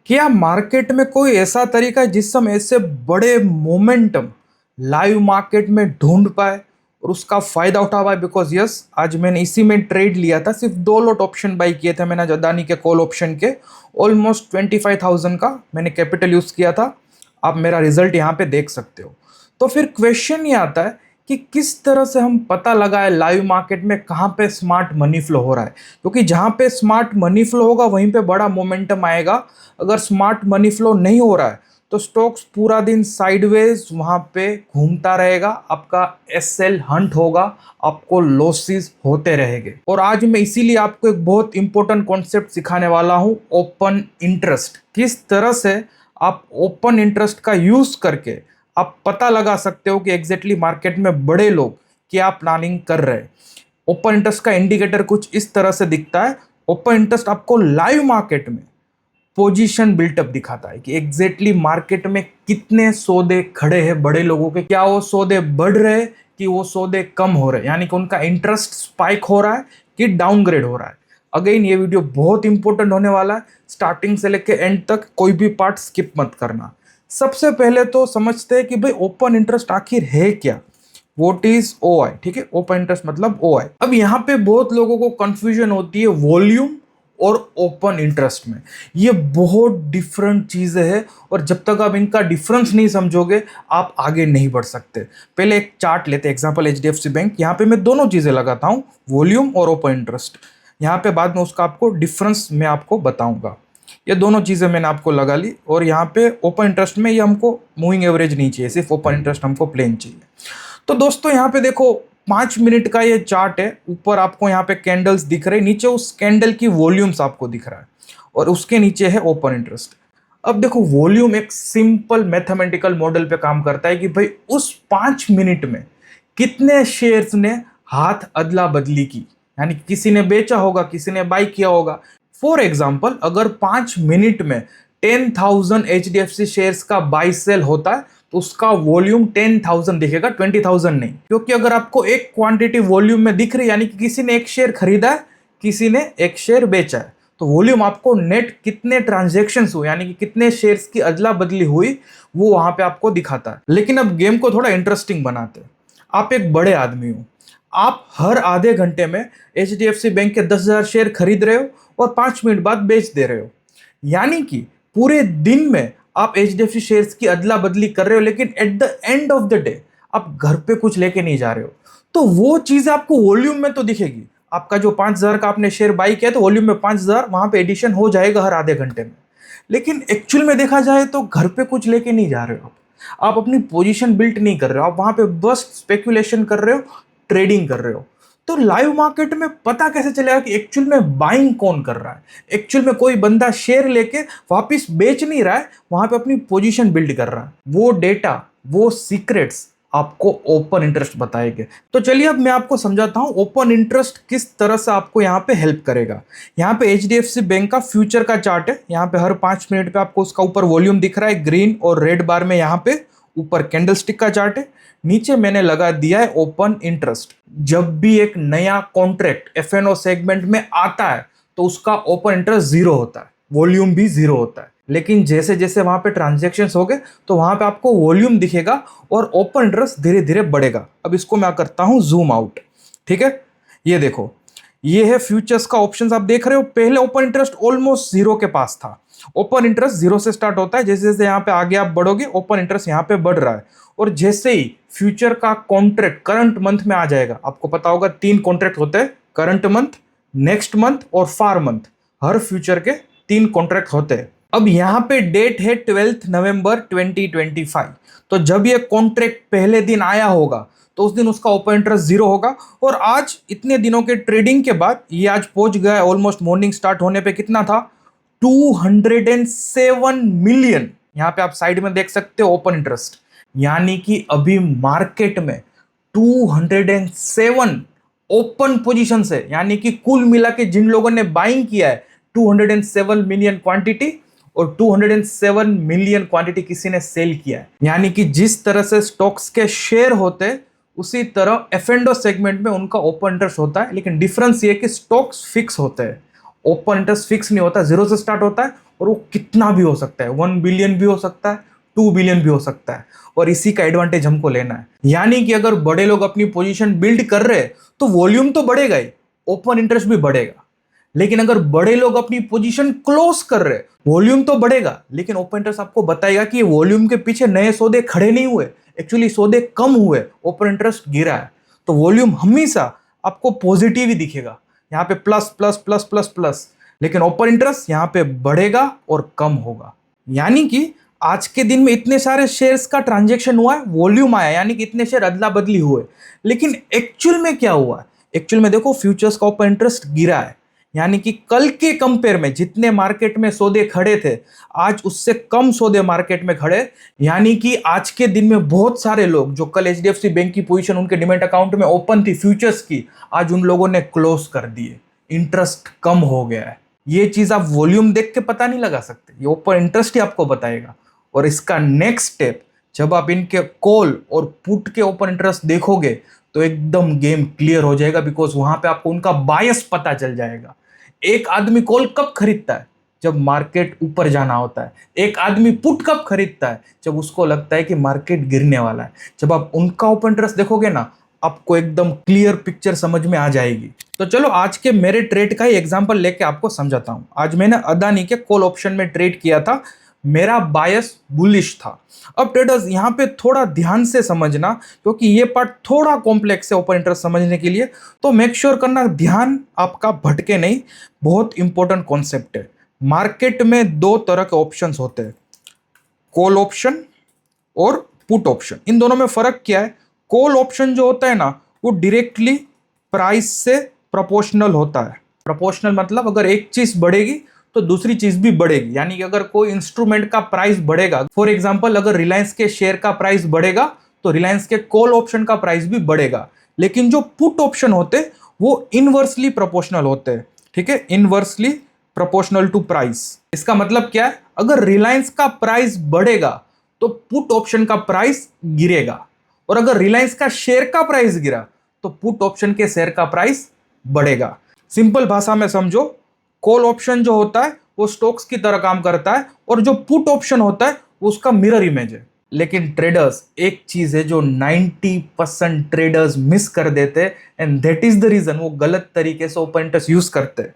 क्या मार्केट में कोई ऐसा तरीका है जिससे हम ऐसे बड़े मोमेंटम लाइव मार्केट में ढूंढ पाए और उसका फायदा उठा पाए? बिकॉज यस, आज मैंने इसी में ट्रेड लिया था, सिर्फ 2 लॉट ऑप्शन बाई किए थे मैंने आज अदानी के कॉल ऑप्शन के। ऑलमोस्ट 25,000 का मैंने कैपिटल यूज किया था। आप मेरा रिजल्ट यहाँ पे देख सकते हो। तो फिर क्वेश्चन ये आता है कि किस तरह से हम पता लगाए लाइव मार्केट में कहाँ पे स्मार्ट मनी फ्लो हो रहा है, क्योंकि जहाँ पे स्मार्ट मनी फ्लो होगा वहीं पे बड़ा मोमेंटम आएगा। अगर स्मार्ट मनी फ्लो नहीं हो रहा है तो स्टॉक्स पूरा दिन साइडवेज वहां पे घूमता रहेगा, आपका एसएल हंट होगा, आपको लॉसेस होते रहेंगे। और आज मैं इसीलिए आपको एक बहुत इंपॉर्टेंट कॉन्सेप्ट सिखाने वाला हूं, ओपन इंटरेस्ट। किस तरह से आप ओपन इंटरेस्ट का यूज करके आप पता लगा सकते हो कि एग्जैक्टली मार्केट में बड़े लोग क्या प्लानिंग कर रहे हैं। ओपन इंटरेस्ट का इंडिकेटर कुछ इस तरह से दिखता है। ओपन इंटरेस्ट आपको लाइव मार्केट में पोजीशन बिल्टअप दिखाता है कि एग्जैक्टली मार्केट में कितने सौदे खड़े हैं बड़े लोगों के, क्या वो सौदे बढ़ रहे कि वो सौदे कम हो रहे, यानी कि उनका इंटरेस्ट स्पाइक हो रहा है कि डाउनग्रेड हो रहा है। अगेन ये वीडियो बहुत इंपॉर्टेंट होने वाला है, स्टार्टिंग से लेके एंड तक कोई भी पार्ट स्किप मत करना। सबसे पहले तो समझते हैं कि भाई ओपन इंटरेस्ट आखिर है क्या। वॉट इज ओ आई? ठीक है, ओपन इंटरेस्ट मतलब ओ आई। अब यहाँ पे बहुत लोगों को कंफ्यूजन होती है वॉल्यूम और ओपन इंटरेस्ट में। ये बहुत डिफरेंट चीजें हैं और जब तक आप इनका डिफरेंस नहीं समझोगे आप आगे नहीं बढ़ सकते। पहले एक चार्ट लेते हैं, एग्जांपल एचडीएफसी बैंक। यहाँ पे मैं दोनों चीजें लगाता हूँ, वॉल्यूम और ओपन इंटरेस्ट। यहाँ पे बाद में उसका आपको डिफरेंस मैं आपको बताऊंगा। ये दोनों चीजें मैंने आपको लगा ली और यहाँ पे ओपन इंटरेस्ट में ये हमको मूविंग एवरेज नहीं चाहिए, सिर्फ ओपन इंटरेस्ट हमको प्लेन चाहिए। तो दोस्तों यहाँ पे देखो, 5 मिनट का ये चार्ट है। ऊपर आपको यहाँ पे कैंडल्स दिख रहे हैं, नीचे उस कैंडल की वॉल्यूम्स आपको दिख रहा है और उसके नीचे है ओपन इंटरेस्ट। अब देखो, वॉल्यूम एक सिंपल मैथमेटिकल मॉडल पे काम करता है कि भाई उस 5 मिनट में कितने शेयर्स ने हाथ अदला बदली की, यानी किसी ने बेचा होगा, किसी ने बाई किया होगा। फॉर एग्जाम्पल, अगर 5 मिनट में 10,000 एचडीएफसी शेयर्स का बाई सेल होता है तो उसका वॉल्यूम 10,000 दिखेगा, 20,000 नहीं। क्योंकि अगर आपको एक क्वांटिटी वॉल्यूम में दिख रही है, यानी कि किसी ने एक शेयर खरीदा है, किसी ने एक शेयर बेचा है, तो वॉल्यूम आपको नेट कितने ट्रांजैक्शंस हुए, यानी कि कितने शेयर्स की अदला बदली हुई, वो वहां पे आपको दिखाता है। लेकिन अब गेम को थोड़ा इंटरेस्टिंग बनाते हैं। आप एक बड़े आदमी हो, आप हर आधे घंटे में एचडीएफसी बैंक के 10,000 शेयर खरीद रहे हो और 5 मिनट बाद बेच दे रहे हो, यानी कि पूरे दिन में आप एचडीएफसी शेयर्स की अदला बदली कर रहे हो, लेकिन at the end of the day आप घर पे कुछ लेके नहीं जा रहे हो। तो वो चीज आपको वॉल्यूम में तो दिखेगी। आपका जो 5,000 का आपने शेयर बाई किया तो वॉल्यूम में 5,000 वहां पे एडिशन हो जाएगा हर आधे घंटे में। लेकिन एक्चुअल में देखा जाए तो घर पे कुछ लेके नहीं जा रहे हो, आप अपनी पोजीशन बिल्ट नहीं कर रहे हो, आप वहां पे बस स्पेकुलेशन कर रहे हो, ट्रेडिंग कर रहे हो। तो लाइव मार्केट में पता कैसे चलेगा कि एक्चुअल में बाइंग कौन कर रहा है? एक्चुअल में कोई बंदा शेयर लेके वापस बेच नहीं रहा है, वहां पे अपनी पोजीशन बिल्ड कर रहा है। वो डेटा, वो सीक्रेट्स आपको ओपन इंटरेस्ट बताएंगे। तो चलिए अब मैं आपको समझाता हूं ओपन इंटरेस्ट किस तरह से आपको यहाँ पे हेल्प करेगा। यहाँ पे एचडीएफसी बैंक का फ्यूचर का चार्ट है। यहाँ पे हर 5 मिनट पे आपको उसका ऊपर वॉल्यूम दिख रहा है ग्रीन और रेड बार में। यहाँ पे ऊपर कैंडलस्टिक का चार्ट है, नीचे मैंने लगा दिया है ओपन इंटरेस्ट। जब भी एक नया कॉन्ट्रैक्ट एफएनओ सेगमेंट में आता है तो उसका ओपन इंटरेस्ट जीरो होता है, वॉल्यूम भी जीरो होता है। लेकिन जैसे जैसे वहां पे ट्रांजैक्शंस हो गए तो वहां पे आपको वॉल्यूम दिखेगा और ओपन इंटरेस्ट धीरे धीरे बढ़ेगा। अब इसको मैं करता हूं जूम आउट। ठीक है, ये देखो, ये है फ्यूचर्स का ऑप्शंस। आप देख रहे हो पहले ओपन इंटरेस्ट ऑलमोस्ट जीरो के पास था। ओपन इंटरेस्ट जीरो से स्टार्ट होता है, जैसे जैसे यहाँ पे आगे आप बढ़ोगे ओपन इंटरेस्ट यहाँ पे बढ़ रहा है। और जैसे ही फ्यूचर का कॉन्ट्रैक्ट करंट मंथ में आ जाएगा, आपको पता होगा 3 कॉन्ट्रैक्ट होते हैं, करंट मंथ, नेक्स्ट मंथ और फार मंथ। हर फ्यूचर के 3 कॉन्ट्रैक्ट होते हैं। अब यहाँ पे डेट है 12 नवंबर 2025। तो जब ये कॉन्ट्रैक्ट पहले दिन आया होगा तो उस दिन उसका ओपन इंटरेस्ट जीरो होगा। और आज इतने दिनों के ट्रेडिंग के बाद ये आज पहुंच गया है, ऑलमोस्ट मॉर्निंग स्टार्ट होने पे कितना था, 207 मिलियन। यहाँ पे आप साइड में देख सकते हो ओपन इंटरेस्ट, यानी कि अभी मार्केट में 207 ओपन पोजीशन है, यानी कि कुल मिला के जिन लोगों ने बाइंग किया है 207 मिलियन क्वांटिटी और 207 मिलियन क्वांटिटी किसी ने सेल किया है। यानी कि जिस तरह से स्टॉक्स के शेयर होते हैं उसी तरह एफ एंड ओ सेगमेंट में उनका ओपन इंटरेस्ट होता है, लेकिन डिफरेंस ये कि स्टॉक्स फिक्स होते हैं, ओपन इंटरेस्ट फिक्स नहीं होता, जीरो से स्टार्ट होता है और वो कितना भी हो सकता है, 1 बिलियन भी हो सकता है, 2 बिलियन भी हो सकता है, और इसी का एडवांटेज हमको लेना है। यानी कि अगर बड़े लोग अपनी पोजीशन बिल्ड कर रहे हैं तो वॉल्यूम तो बढ़ेगा ही, ओपन इंटरेस्ट भी बढ़ेगा। लेकिन अगर बड़े लोग अपनी पोजीशन क्लोज कर रहे, वॉल्यूम तो बढ़ेगा लेकिन ओपन इंटरेस्ट आपको बताएगा कि ये वॉल्यूम के पीछे नए सौदे खड़े नहीं हुए, एक्चुअली सौदे कम हुए, ओपन इंटरेस्ट गिरा है। तो वॉल्यूम हमेशा आपको पॉजिटिव ही दिखेगा, यहाँ पे plus plus plus plus plus, लेकिन ओपन इंटरेस्ट यहाँ पे बढ़ेगा और कम होगा। यानी कि आज के दिन में इतने सारे शेयर्स का ट्रांजैक्शन हुआ है, वॉल्यूम आया, यानी कि इतने शेयर अदला बदली हुए, लेकिन एक्चुअल में क्या हुआ है? एक्चुअल में देखो फ्यूचर्स का ओपन इंटरेस्ट गिरा है, यानी कि कल के कंपेयर में जितने मार्केट में सौदे खड़े थे आज उससे कम सौदे मार्केट में खड़े। यानी कि आज के दिन में बहुत सारे लोग जो कल एचडीएफसी बैंक की पोजीशन उनके डिमैट अकाउंट में ओपन थी फ्यूचर्स की, आज उन लोगों ने क्लोज कर दिए, इंटरेस्ट कम हो गया है। ये चीज आप वॉल्यूम देख के पता नहीं लगा सकते, ये ओपन इंटरेस्ट ही आपको बताएगा। और इसका नेक्स्ट स्टेप जब आप इनके कॉल और पुट के ओपन इंटरेस्ट देखोगे तो एकदम गेम क्लियर हो जाएगा, बिकॉज वहां पे आपको उनका बायस पता चल जाएगा। एक आदमी कॉल कब खरीदता है? जब मार्केट ऊपर जाना होता है। एक आदमी पुट कब खरीदता है? जब उसको लगता है कि मार्केट गिरने वाला है। जब आप उनका ओपन इंटरेस्ट देखोगे ना, आपको एकदम क्लियर पिक्चर समझ में आ जाएगी। तो चलो आज के मेरे ट्रेड का ही एग्जांपल लेके आपको समझाता हूं। आज मैंने अदानी के कॉल ऑप्शन में ट्रेड किया था, मेरा बायस बुलिश था। अब ट्रेडर्स यहाँ पे थोड़ा ध्यान से समझना, क्योंकि ये पार्ट थोड़ा कॉम्प्लेक्स है ओपन इंटरेस्ट समझने के लिए, तो मेक श्योर करना ध्यान आपका भटके नहीं, बहुत इंपॉर्टेंट कॉन्सेप्ट है। मार्केट में दो तरह के ऑप्शंस होते हैं, कॉल ऑप्शन और पुट ऑप्शन। इन दोनों में फर्क क्या है? कॉल ऑप्शन जो होता है ना, वो डायरेक्टली प्राइस से प्रोपोर्शनल होता है। प्रोपोर्शनल मतलब अगर एक चीज बढ़ेगी तो दूसरी चीज भी बढ़ेगी, यानी कि अगर कोई इंस्ट्रूमेंट का प्राइस बढ़ेगा, फॉर एग्जांपल अगर रिलायंस के शेयर का प्राइस बढ़ेगा तो रिलायंस के कॉल ऑप्शन का प्राइस भी बढ़ेगा। लेकिन जो पुट ऑप्शन होते हैं वो इनवर्सली प्रोपोर्शनल होते हैं, ठीक है, इनवर्सली प्रोपोर्शनल टू प्राइस। इसका मतलब क्या है? अगर रिलायंस का प्राइस बढ़ेगा तो पुट ऑप्शन का प्राइस गिरेगा, और अगर रिलायंस का शेयर का प्राइस गिरा तो पुट ऑप्शन के शेयर का प्राइस बढ़ेगा। सिंपल भाषा में समझो, कॉल ऑप्शन जो होता है वो स्टॉक्स की तरह काम करता है, और जो पुट ऑप्शन होता है वो उसका मिरर इमेज है। लेकिन ट्रेडर्स, एक चीज है जो 90% ट्रेडर्स मिस कर देते हैं, and that is the reason वो गलत तरीके से ओपन इंटरेस्ट यूज करते हैं।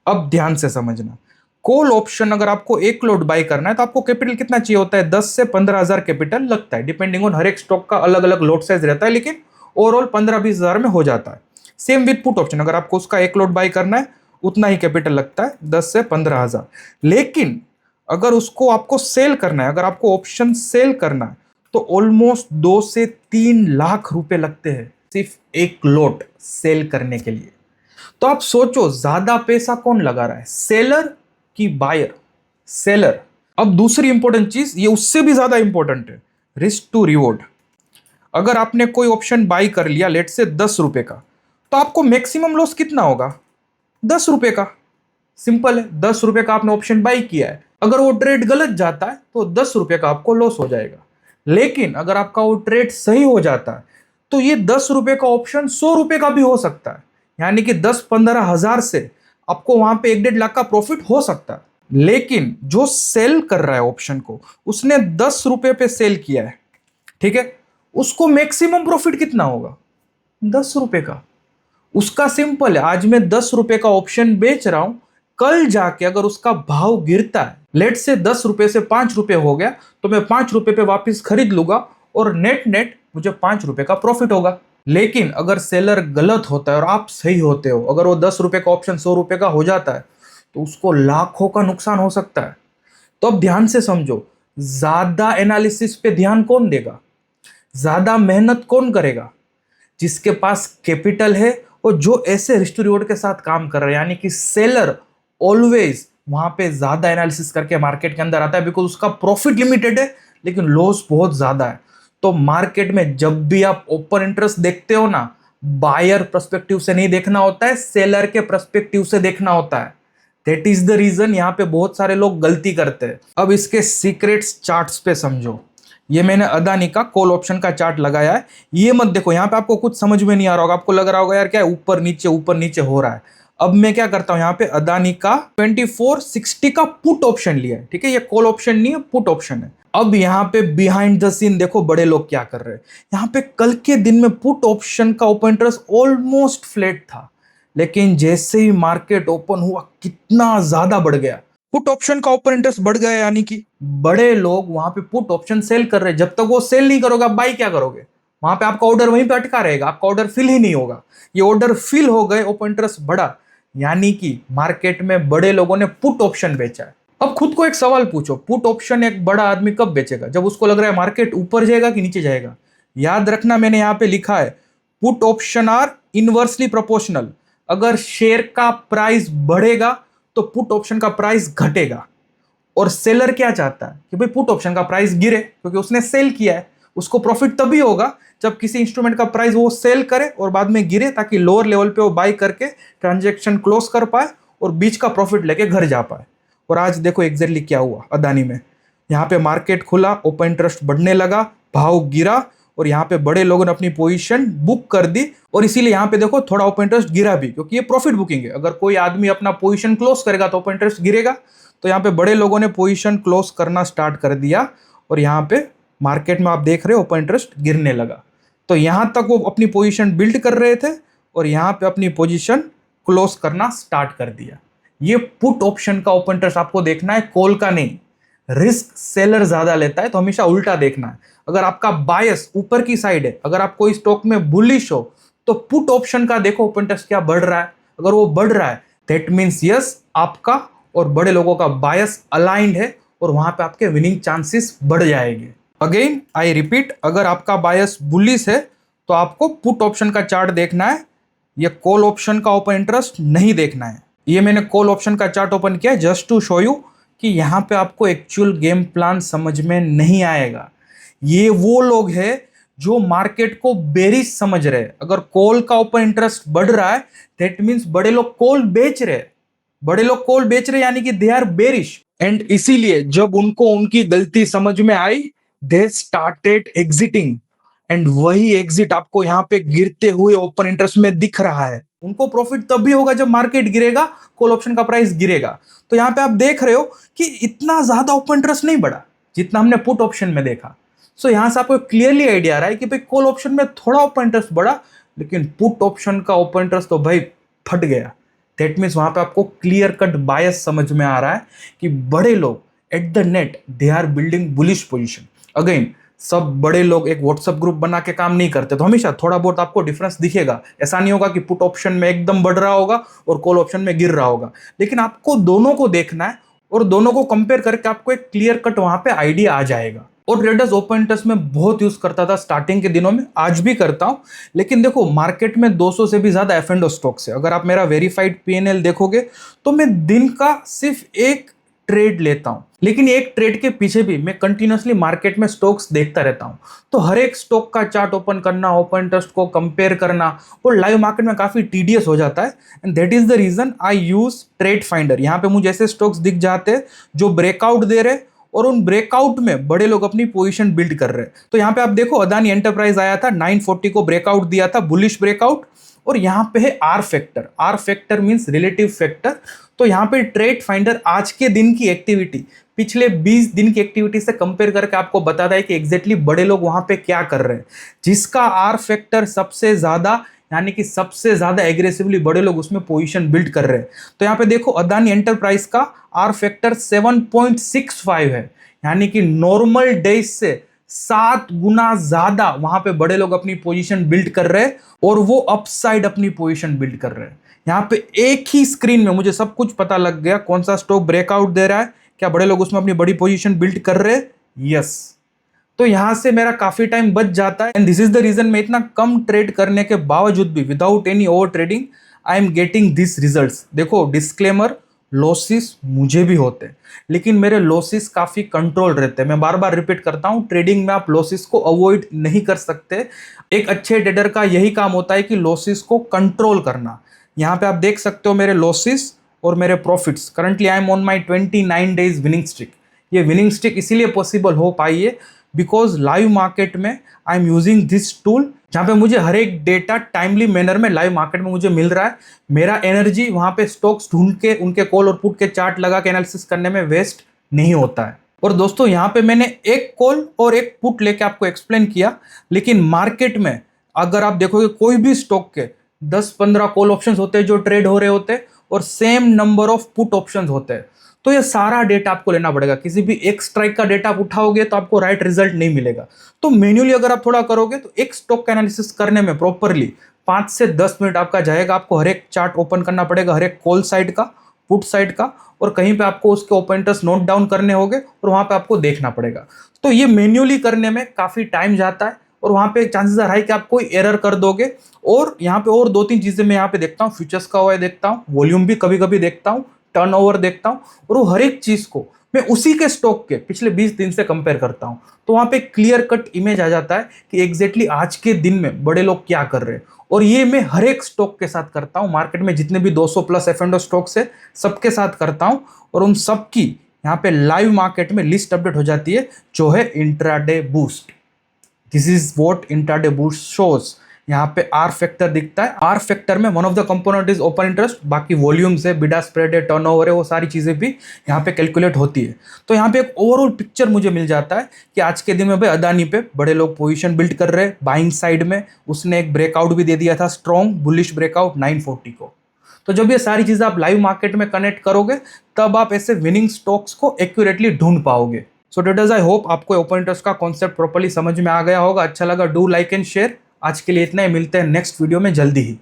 अब ध्यान से समझना, कॉल ऑप्शन अगर आपको एक लॉट बाय करना है तो आपको कैपिटल कितना चाहिए होता है? 10 से 15,000 कैपिटल लगता है, डिपेंडिंग ऑन हर एक स्टॉक का अलग अलग लॉट साइज रहता है, लेकिन ओवरऑल 15-20,000 में हो जाता है। सेम विद पुट ऑप्शन, अगर आपको उसका एक लॉट बाय करना है उतना ही कैपिटल लगता है, 10 से 15,000। लेकिन अगर उसको आपको सेल करना है, अगर आपको ऑप्शन सेल करना है तो ऑलमोस्ट 2 से 3 लाख रुपए लगते हैं सिर्फ एक लॉट सेल करने के लिए। तो आप सोचो ज्यादा पैसा कौन लगा रहा है, सेलर की बायर? सेलर। अब दूसरी इंपॉर्टेंट चीज, ये उससे भी ज्यादा इंपॉर्टेंट है, रिस्क टू रिवॉर्ड। अगर आपने कोई ऑप्शन बाई कर लिया लेट से 10 रुपए का, तो आपको मैक्सिमम लॉस कितना होगा? 10 रुपए का। सिंपल है, 10 रुपए का आपने ऑप्शन बाई किया है, अगर वो ट्रेड गलत जाता है तो 10 रुपए का आपको लॉस हो जाएगा। लेकिन अगर आपका वो ट्रेड सही हो जाता है तो ये 10 रुपए का ऑप्शन 100 रुपए का भी हो सकता है, यानी कि 10-15 हजार से आपको वहां पे 1-1.5 लाख का प्रॉफिट हो सकता है। लेकिन जो सेल कर रहा है ऑप्शन को, उसने 10 रुपए पे सेल किया है, ठीक है, उसको मैक्सिमम प्रॉफिट कितना होगा? 10 रुपए का। उसका सिंपल है, आज मैं 10 रुपए का ऑप्शन बेच रहा हूं, कल जाके अगर उसका भाव गिरता है, लेट से 10 रुपए से 5 रुपए हो गया, तो मैं 5 रुपए पे वापस खरीद लूंगा और नेट नेट मुझे 5 रुपए का प्रॉफिट होगा। लेकिन अगर सेलर गलत होता है और आप सही होते हो, अगर वो 10 रुपए का ऑप्शन 100 रुपए का हो जाता है तो उसको लाखों का नुकसान हो सकता है। तो अब ध्यान से समझो, ज्यादा एनालिसिस पे ध्यान कौन देगा? ज्यादा मेहनत कौन करेगा? जिसके पास कैपिटल है और जो ऐसे रिस्क टू रिवॉर्ड के साथ काम कर रहे हैं, यानी कि सेलर ऑलवेज वहां पे ज्यादा एनालिसिस करके मार्केट के अंदर आता है, बिकॉज उसका प्रॉफिट लिमिटेड है लेकिन लॉस बहुत ज्यादा है। तो मार्केट में जब भी आप ओपन इंटरेस्ट देखते हो ना, बायर पर्सपेक्टिव से नहीं देखना होता है, सेलर के पर्सपेक्टिव से देखना होता है। दैट इज द रीजन यहाँ पे बहुत सारे लोग गलती करते हैं। अब इसके सीक्रेट्स चार्ट्स पे समझो। ये मैंने अदानी का कॉल ऑप्शन का चार्ट लगाया है, ये मत देखो, यहाँ पे आपको कुछ समझ में नहीं आ रहा होगा, आपको लग रहा होगा यार क्या ऊपर नीचे हो रहा है। अब मैं क्या करता हूं, यहाँ पे अदानी का 2460 का पुट ऑप्शन लिया है, ठीक है, ये कॉल ऑप्शन नहीं है, पुट ऑप्शन है। अब यहाँ पे बिहाइंड द सीन देखो बड़े लोग क्या कर रहे हैं। यहाँ पे कल के दिन में पुट ऑप्शन का ओपन इंटरेस्ट ऑलमोस्ट फ्लैट था, लेकिन जैसे ही मार्केट ओपन हुआ कितना ज्यादा बढ़ गया, पुट ऑप्शन का ओपन इंटरेस्ट बढ़ गया, यानी कि बड़े लोग वहां पे पुट ऑप्शन सेल कर रहे हैं। जब तक वो सेल नहीं करोगे आप बाई क्या करोगे? वहां पे आपका ऑर्डर वहीं पे अटका रहेगा, आपका ऑर्डर फिल ही नहीं होगा। ये ऑर्डर फिल हो गए, ओपन इंटरेस्ट बढ़ा, यानी कि मार्केट में बड़े लोगों ने पुट ऑप्शन बेचा है। अब खुद को एक सवाल पूछो, पुट ऑप्शन एक बड़ा आदमी कब बेचेगा? जब उसको लग रहा है मार्केट ऊपर जाएगा कि नीचे जाएगा। याद रखना, मैंने यहां पे लिखा है put option are inversely proportional. अगर शेयर का प्राइस बढ़ेगा तो पुट ऑप्शन का प्राइस घटेगा। और सेलर क्या चाहता है कि भाई पुट ऑप्शन का प्राइस गिरे, क्योंकि उसने सेल किया है। उसको प्रॉफिट तभी होगा जब किसी इंस्ट्रूमेंट का प्राइस वो सेल करे और बाद में गिरे, ताकि लोअर लेवल पे वो बाई करके ट्रांजेक्शन क्लोज कर पाए और बीच का प्रॉफिट लेके घर जा पाए। और आज देखो एग्जैक्टली क्या हुआ अदानी में। यहाँ पे मार्केट खुला, ओपन इंटरेस्ट बढ़ने लगा, भाव गिरा और यहाँ पे बड़े लोगों ने अपनी पोजीशन बुक कर दी। और इसीलिए यहाँ पे देखो थोड़ा ओपन इंटरेस्ट गिरा भी, क्योंकि ये प्रॉफिट बुकिंग है। अगर कोई आदमी अपना पोजीशन क्लोज करेगा तो ओपन इंटरेस्ट गिरेगा। तो यहाँ पे बड़े लोगों ने पोजीशन क्लोज करना स्टार्ट कर दिया और यहाँ पे मार्केट में आप देख रहे हो ओपन इंटरेस्ट गिरने लगा। तो यहाँ तक वो अपनी पोजीशन बिल्ड कर रहे थे और यहाँ पे अपनी पोजीशन क्लोज करना स्टार्ट कर दिया। ये पुट ऑप्शन का ओपन इंटरेस्ट आपको देखना है, कॉल का नहीं। रिस्क सेलर ज्यादा लेता है, तो हमेशा उल्टा देखना है। अगर आपका बायस ऊपर की साइड है, अगर आप कोई स्टॉक में बुलिश हो, तो पुट ऑप्शन का देखो ओपन इंटरेस्ट क्या बढ़ रहा है। अगर वो बढ़ रहा है दैट मीन्स यस, आपका और बड़े लोगों का बायस अलाइंड है और वहां पे आपके विनिंग चांसेस बढ़ जाएंगे। अगेन आई रिपीट, अगर आपका बायस बुलिश है तो आपको पुट ऑप्शन का चार्ट देखना है, ये कॉल ऑप्शन का ओपन इंटरेस्ट नहीं देखना है। ये मैंने कॉल ऑप्शन का चार्ट ओपन किया जस्ट टू शो यू कि यहाँ पे आपको एक्चुअल गेम प्लान समझ में नहीं आएगा। ये वो लोग हैं जो मार्केट को बेरिश समझ रहे हैं। अगर कॉल का ओपन इंटरेस्ट बढ़ रहा है दैट मीन्स बड़े लोग कॉल बेच रहे हैं। बड़े लोग कॉल बेच रहे यानी कि दे आर बेरिश। एंड इसीलिए जब उनको उनकी गलती समझ में आई, दे स्टार्टेड एग्जिटिंग। एंड वही एग्जिट आपको यहाँ पे गिरते हुए ओपन इंटरेस्ट में दिख रहा है। उनको प्रॉफिट तब भी होगा जब मार्केट गिरेगा, कॉल ऑप्शन का प्राइस गिरेगा। तो यहाँ पे आप देख रहे हो कि इतना ज्यादा ओपन इंटरेस्ट नहीं बढ़ा जितना हमने पुट ऑप्शन में देखा। सो यहां से आपको क्लियरली आइडिया आ रहा है कि भाई कॉल ऑप्शन में थोड़ा ओपन इंटरेस्ट बढ़ा, लेकिन पुट ऑप्शन का ओपन इंटरेस्ट तो भाई फट गया। दैट मीन्स वहां पे आपको क्लियर कट बायस समझ में आ रहा है कि बड़े लोग at the net they are building bullish position. Again, सब बड़े लोग एक व्हाट्सएप ग्रुप बना के काम नहीं करते, तो हमेशा थोड़ा बहुत आपको डिफरेंस दिखेगा। ऐसा नहीं होगा कि पुट ऑप्शन में एकदम बढ़ रहा होगा और कॉल ऑप्शन में गिर रहा होगा, लेकिन आपको दोनों को देखना है और दोनों को कंपेयर करके आपको एक क्लियर कट वहां पे आइडिया आ जाएगा। और ट्रेडर्स ओपन इंटरेस्ट में बहुत यूज करता था स्टार्टिंग के दिनों में, आज भी करता हूं। लेकिन देखो मार्केट में 200 से भी ज्यादा एफ एंड ओ स्टॉक्स है। अगर आप मेरा वेरीफाइड पीएनएल देखोगे तो मैं दिन का सिर्फ एक ट्रेड लेता हूं, लेकिन एक ट्रेड के पीछे भी मैं कंटिन्यूअसली मार्केट में स्टॉक्स देखता रहता हूं। तो हर एक स्टॉक का चार्ट ओपन करना, ओपन इंटरेस्ट को कंपेयर करना और लाइव मार्केट में काफी टीडियस हो जाता है। And that is the reason I use Trade Finder. यहाँ पे मुझे ऐसे स्टॉक्स दिख जाते हैं जो ब्रेकआउट दे रहे और उन ब्रेकआउट में बड़े लोग अपनी पोजीशन बिल्ड कर रहे हैं। तो यहाँ पे आप देखो अदानी एंटरप्राइज आया था, 940 को ब्रेकआउट दिया था, बुलिश ब्रेकआउट। और यहाँ पे है R factor. R factor means relative factor. तो यहाँ पे ट्रेड फाइंडर आज के दिन की एक्टिविटी पिछले 20 दिन की एक्टिविटी से कंपेयर करके आपको बताता है कि एग्जैक्टली बड़े लोग वहां पे क्या कर रहे हैं। जिसका आर फैक्टर सबसे ज्यादा, यानी कि सबसे ज्यादा एग्रेसिवली बड़े लोग उसमें पोजीशन बिल्ड कर रहे हैं। तो यहाँ पे देखो अदानी एंटरप्राइज का आर फैक्टर 7.65 है, यानी कि नॉर्मल डेज से 7 गुना ज्यादा वहां पे बड़े लोग अपनी पोजीशन बिल्ड कर रहे हैं और वो अपसाइड अपनी पोजीशन बिल्ड कर रहे हैं। यहाँ पे एक ही स्क्रीन में मुझे सब कुछ पता लग गया, कौन सा स्टॉक ब्रेकआउट दे रहा है, क्या बड़े लोग उसमें अपनी बड़ी पोजीशन बिल्ड कर रहे हैं। यस, तो यहां से मेरा काफी टाइम बच जाता है। And this is the reason मैं इतना कम ट्रेड करने के बावजूद भी without any over trading I am getting this results. देखो डिस्क्लेमर, लॉसेस मुझे भी होते हैं, लेकिन मेरे लॉसेस काफी कंट्रोल रहते हैं। मैं बार बार रिपीट करता हूं, ट्रेडिंग में आप लॉसेस को अवॉइड नहीं कर सकते। एक अच्छे ट्रेडर का यही काम होता है कि लॉसेस को कंट्रोल करना। यहाँ पे आप देख सकते हो मेरे लॉसेस और मेरे profits. Currently I am on my 29 days winning streak. ये विनिंग स्ट्रिक इसीलिए पॉसिबल हो पाई है बिकॉज लाइव मार्केट में I am using this tool, जहाँ पे मुझे हर एक डेटा टाइमली मैनर में लाइव मार्केट में मुझे मिल रहा है। मेरा एनर्जी वहाँ पे स्टॉक्स ढूंढ के उनके कॉल और पुट के चार्ट लगा के एनालिसिस करने में वेस्ट नहीं होता है। और दोस्तों यहाँ पे मैंने एक कॉल और एक पुट लेके आपको एक्सप्लेन किया, लेकिन मार्केट में अगर आप देखोगे कोई भी स्टॉक के 10-15 कॉल ऑप्शंस होते हैं जो ट्रेड हो रहे होते हैं और same number of put options होते हैं, तो ये सारा डेटा आपको लेना पड़ेगा। किसी भी एक स्ट्राइक का डेटा आप उठाओगे तो आपको राइट रिजल्ट नहीं मिलेगा। तो मैन्युअली अगर आप थोड़ा करोगे तो एक स्टॉक का एनालिसिस करने में प्रॉपरली 5 से 10 मिनट आपका जाएगा। आपको हर एक चार्ट ओपन करना पड़ेगा, हर एक कॉल साइड का, पुट साइड का, और कहीं पे आपको उसके ओपन इंटरेस्ट नोट डाउन करने होंगे और वहां पे आपको देखना पड़ेगा। तो ये मैन्युअली करने में काफी टाइम जाता है और वहां पे चांसेस आर हाई कि आप कोई एरर कर दोगे। और यहाँ पे और 2-3 चीजें मैं यहाँ पे देखता हूँ, फ्यूचर्स का हुआ देखता हूँ, वॉल्यूम भी कभी कभी देखता हूँ, टर्नओवर देखता हूँ, और वो हर एक चीज को मैं उसी के स्टॉक के पिछले 20 दिन से कंपेयर करता हूँ। तो वहां पे क्लियर कट इमेज आ जाता है कि एग्जैक्टली आज के दिन में बड़े लोग क्या कर रहे हैं। और ये मैं हर एक स्टॉक के साथ करता हूँ। मार्केट में जितने भी 200 प्लस F&O स्टॉक्स है सबके साथ करता हूँ, और उन सब की यहाँ पे लाइव मार्केट में लिस्ट अपडेट हो जाती है, जो है intraday boost. This is what intraday boost shows. यहाँ पे आर फैक्टर दिखता है। आर फैक्टर में one of the component is open interest, बाकी वॉल्यूम्स है, बिडा स्प्रेड है, टर्नओवर है, वो सारी चीजें भी यहाँ पे कैलकुलेट होती है। तो यहाँ पे एक ओवरऑल पिक्चर मुझे मिल जाता है कि आज के दिन में भाई अदानी पे बड़े लोग पोजीशन बिल्ड कर रहे हैं बाइंग साइड में। उसने एक ब्रेकआउट भी दे दिया था, स्ट्रॉन्ग बुलिश ब्रेकआउट 940 को। तो जब ये सारी चीजें आप लाइव मार्केट में कनेक्ट करोगे तब आप ऐसे विनिंग स्टॉक्स को एक्यूरेटली ढूंढ पाओगे। सो ट्रेडर्स, आई होप आपको ओपन इंटरेस्ट का कॉन्सेप्ट प्रॉपर्ली समझ में आ गया होगा। अच्छा लगा, डू लाइक एंड शेयर। आज के लिए इतना ही, मिलते हैं नेक्स्ट वीडियो में जल्दी ही।